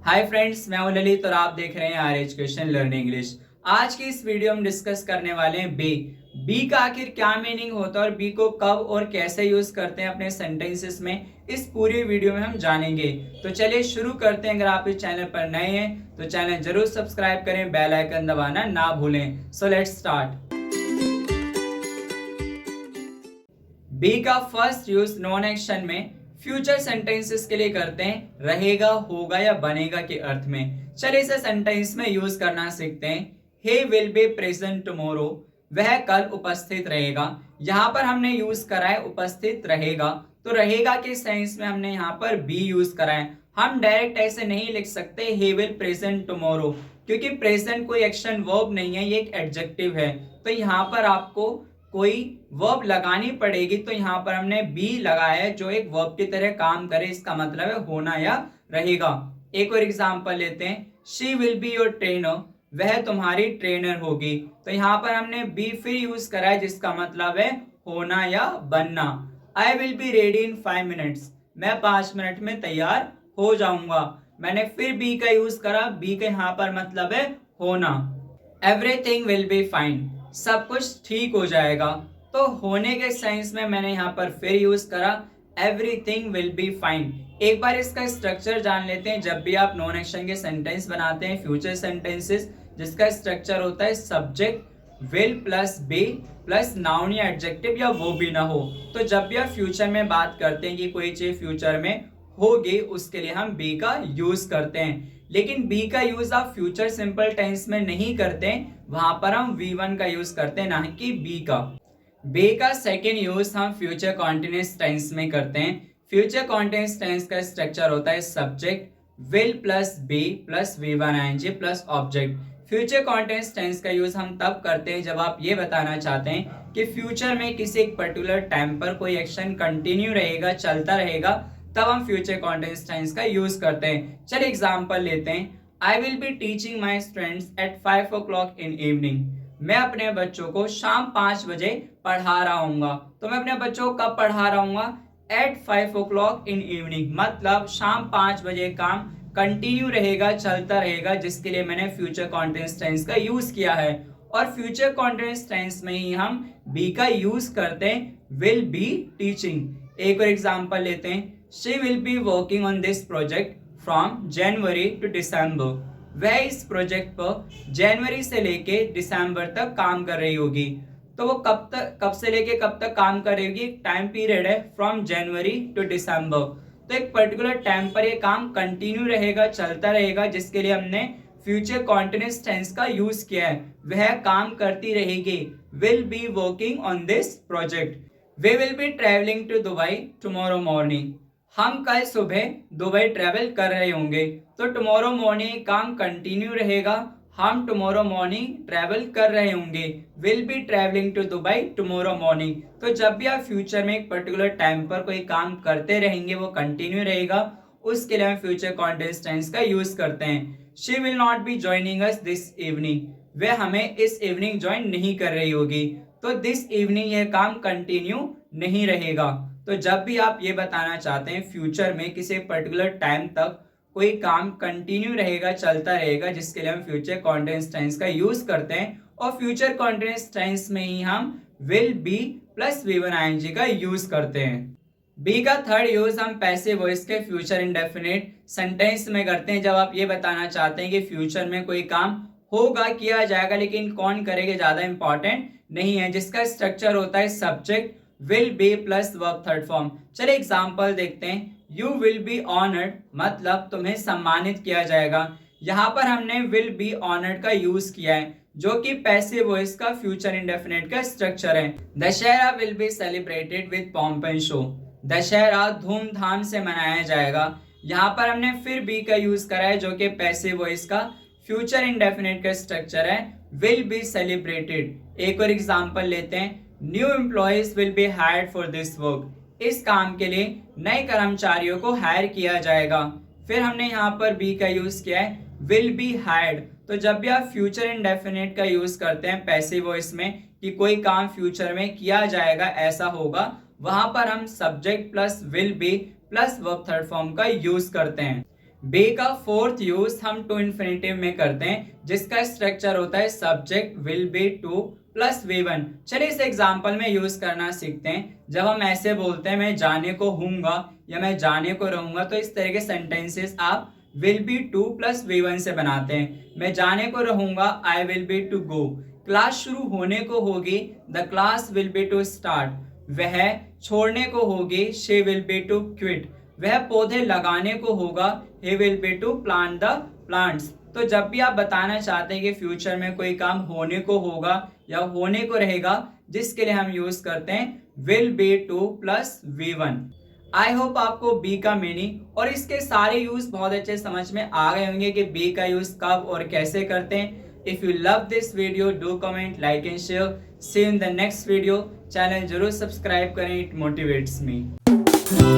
Hi friends, मैं हूं ललित और आप देख रहे हैं आर एजुकेशन लर्न इंग्लिश। आज की इस वीडियो में डिस्कस करने वाले हैं बी का आखिर क्या मीनिंग होता है और बी को कब और कैसे यूज करते हैं अपने सेंटेंसेस में। इस पूरी वीडियो में हम जानेंगे। तो चलिए शुरू करते हैं। अगर आप इस चैनल पर नए हैं तो चैनल जरूर सब्सक्राइब करें, बेल आइकन दबाना ना भूलें। So let's start. बी का फर्स्ट यूज नॉन एक्शन में फ्यूचर सेंटेंसेस के लिए करते हैं, रहेगा, होगा या बनेगा के अर्थ में। चलिए इसे सेंटेंस में यूज करना सीखते हैं। He will be present tomorrow, वह कल उपस्थित रहेगा। यहाँ पर हमने यूज करा है उपस्थित रहेगा, तो रहेगा के सेंस में हमने यहाँ पर बी यूज करा है। हम डायरेक्ट ऐसे नहीं लिख सकते ही विल प्रेजेंट टुमारो, क्योंकि प्रेजेंट कोई एक्शन वर्ब नहीं है, ये एक एडजेक्टिव है। तो यहाँ पर आपको कोई वर्ब लगानी पड़ेगी। तो यहाँ पर हमने बी लगाया है जो एक वर्ब की तरह काम करे, इसका मतलब है होना या रहेगा। एक और एग्जांपल लेते हैं। She will be your trainer, वह तुम्हारी ट्रेनर होगी। तो यहाँ पर हमने बी फिर यूज करा है जिसका मतलब है होना या बनना। आई will be ready in 5 minutes, मैं 5 मिनट में तैयार हो जाऊंगा। मैंने फिर बी का यूज करा, बी का यहाँ पर मतलब है होना। एवरीथिंग विल बी फाइन, सब कुछ ठीक हो जाएगा। तो होने के सेंस में मैंने यहाँ पर फिर यूज करा एवरीथिंग विल बी फाइन। एक बार इसका स्ट्रक्चर जान लेते हैं। जब भी आप नॉन एक्शन के सेंटेंस बनाते हैं, फ्यूचर सेंटेंसेस, जिसका स्ट्रक्चर होता है subject will plus be plus noun या एडजेक्टिव या वो भी ना हो। तो जब भी आप फ्यूचर में बात करते हैं कि कोई चीज फ्यूचर में होगी, उसके लिए हम बी का यूज करते हैं। लेकिन बी का यूज आप फ्यूचर सिंपल टेंस में नहीं करते, वहां पर हम V1 का यूज करते हैं, ना कि बी का। बी का सेकेंड यूज हम फ्यूचर कॉन्टिन्यूअस टेंस में करते हैं। फ्यूचर कॉन्टिन्यूअस टेंस का स्ट्रक्चर होता है subject will plus be plus V1 ing plus object. Future continuous tense का यूज हम तब करते हैं जब आप ये बताना चाहते हैं कि फ्यूचर में किसी एक पर्टिकुलर टाइम पर कोई एक्शन कंटिन्यू रहेगा, चलता रहेगा, तब हम फ्यूचर कॉन्टिन्यूअस टेंस का यूज करते हैं। चलिए एग्जांपल लेते हैं। I will be teaching my students at 5 o'clock in evening, मैं अपने बच्चों को शाम 5 बजे पढ़ा रहा हूँ। तो मैं अपने बच्चों को कब पढ़ा रहा हूँ? एट 5 o'clock इन इवनिंग, मतलब शाम 5 बजे काम कंटिन्यू रहेगा, चलता रहेगा, जिसके लिए मैंने फ्यूचर कॉन्टिन्यूअस टेंस का यूज किया है। और फ्यूचर कॉन्टिन्यूअस टेंस में ही हम बी का यूज करते हैं, विल बी टीचिंग। एक और एग्जांपल लेते हैं। She will be working on this project from January to December, वह इस प्रोजेक्ट पर जनवरी से लेके दिसंबर तक काम कर रही होगी। तो वो कब से लेके कब तक काम कर रही होगी? टाइम पीरियड है फ्रॉम जनवरी टू दिसंबर। तो एक पर्टिकुलर टाइम पर ये काम कंटिन्यू रहेगा, चलता रहेगा, जिसके लिए हमने फ्यूचर कॉन्टिन्यूअस टेंस का यूज किया है। वह काम करती रहेगी, will be working on this project. We will be travelling to Dubai tomorrow morning, हम कल सुबह दुबई ट्रेवल कर रहे होंगे। तो टुमारो मॉर्निंग काम कंटिन्यू रहेगा, हम टुमारो मॉर्निंग ट्रेवल कर रहे होंगे, will be travelling to Dubai tomorrow morning. तो जब भी आप फ्यूचर में एक पर्टिकुलर टाइम पर कोई काम करते रहेंगे, वो कंटिन्यू रहेगा, उसके लिए हम फ्यूचर कॉन्टिन्यूअस टेंस का यूज करते हैं। She will not be joining us this evening, वह हमें इस इवनिंग ज्वाइन नहीं कर रही होगी। तो दिस इवनिंग यह काम कंटिन्यू नहीं रहेगा। तो जब भी आप ये बताना चाहते हैं फ्यूचर में किसी पर्टिकुलर टाइम तक कोई काम कंटिन्यू रहेगा, चलता रहेगा, जिसके लिए हम फ्यूचर कॉन्टिन्यूअस टेंस का यूज करते हैं। और फ्यूचर कॉन्टिन्यूअस टेंस में ही हम will be plus V1 ing का यूज करते हैं। बी का थर्ड यूज हम पैसिव वॉइस के फ्यूचर इंडेफिनिट सेंटेंस में करते हैं। जब आप ये बताना चाहते हैं कि फ्यूचर में कोई काम होगा, किया जाएगा, लेकिन कौन करेगा ज्यादा इंपॉर्टेंट नहीं है, जिसका स्ट्रक्चर होता है subject will be plus verb third form. चलिए एग्जांपल देखते हैं। यू विल बी ऑनर्ड, मतलब तुम्हें सम्मानित किया जाएगा। यहाँ पर हमने विल बी ऑनर्ड का यूज किया है, जो कि पैसिव वॉइस का फ्यूचर इंडेफिनिट का स्ट्रक्चर है। Dussehra will be celebrated with pomp and show, Dussehra धूमधाम से मनाया जाएगा। यहाँ पर हमने फिर बी का यूज करा है, जो कि पैसिव वॉइस का फ्यूचर इंडेफिनिट का स्ट्रक्चर है, विल बी सेलिब्रेटेड। एक और एग्जांपल लेते हैं। New employees will be hired for this work, इस काम के लिए नए कर्मचारियों को हायर किया जाएगा। फिर हमने यहाँ पर बी का यूज किया है, विल बी हायर्ड। तो जब भी आप फ्यूचर इंडेफिनिट का यूज करते हैं पैसिव वॉइस में कि कोई काम फ्यूचर में किया जाएगा, ऐसा होगा, वहां पर हम subject plus will be plus verb third form का यूज करते हैं। बी का फोर्थ यूज हम टू इन्फिनेटिव में करते हैं, जिसका स्ट्रक्चर होता है subject will be two plus V1। चलिए इस एग्जांपल में यूज करना सीखते हैं। जब हम ऐसे बोलते हैं मैं जाने को हूंगा या मैं जाने को रहूंगा, तो इस तरह के सेंटेंसेस आप will be two plus V1 से बनाते हैं। मैं जाने को रहूंगा, I will be to go. Class शुरू होने को होगी, the class will be to start. वह छोड़ने को होगी, she will be to quit. वह पौधे लगाने को होगा, he will be to plant the plants। तो जब भी आप बताना चाहते हैं कि फ्यूचर में कोई काम होने को होगा या होने को रहेगा, जिसके लिए हम यूज करते हैं will be to plus V1। I hope आपको बी का मीनिंग और इसके सारे यूज बहुत अच्छे समझ में आ गए होंगे कि बी का यूज कब और कैसे करते हैं। If you love this video do comment, like and share. See you in the next video. Channel जरूर सब्सक्राइब करें, इट मोटिवेट्स मी।